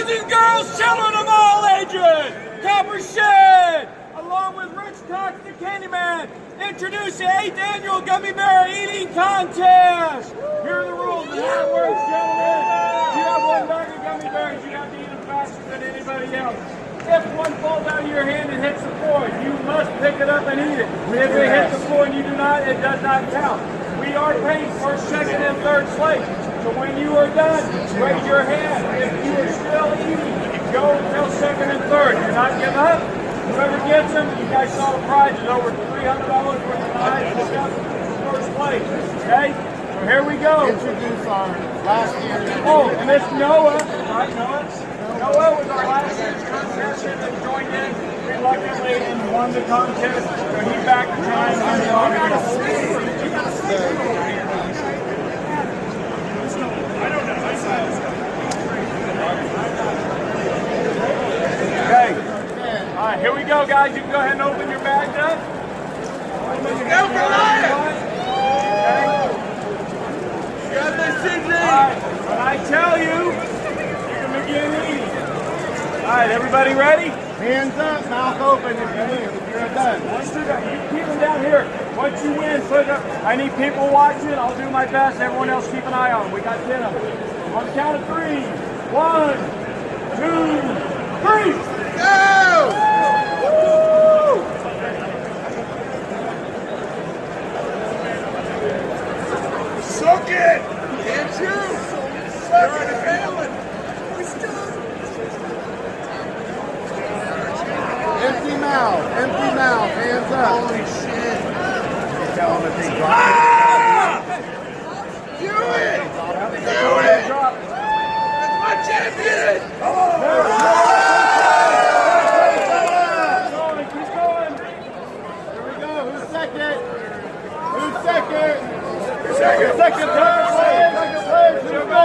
and girls, children of all ages, CopperSheds, along with Rich Cox the Candyman, introduce the 8th annual gummy bear eating contest. Here are the rules and how it works, gentlemen. If you have one bag of gummy bears, you have to eat them faster than anybody else. If one falls out of your hand and hits the floor, you must pick it up and eat it. If it hits the floor and you do not, it does not count. We are paid first, second, and third place. So when you are done, raise your hand. If you are still eating, go until second and third. Do not give up. Whoever gets them, you guys saw the prize is over $300 worth of prize. First place. Okay? So here we go. Introduce our last year. Oh, and this Noah. Right, Noah? Noah was our last year's contestant that joined in reluctantly and won the contest. So he's back to try and win the Okay. All right, here we go, guys. You can go ahead and open your bags up. Go for life! Got this, CJ! All right, when I tell you, you can begin eating. All right, everybody ready? Hands up, mouth open if you win. If you're done. Once you're done, you keep them down here. Once you win, put it up. I need people watching. I'll do my best. Everyone else keep an eye on them. We got 10 of them. On the count of 3. 1, 2, 3. Go! Soak it! Can't you? You're already failing. Empty mouth, hands up. Holy shit. Tell them if they drop Ah! Do it! Do it! That's my champion! Keep going. Here we go. Who's second? Who's second? Second. Second place. Second place.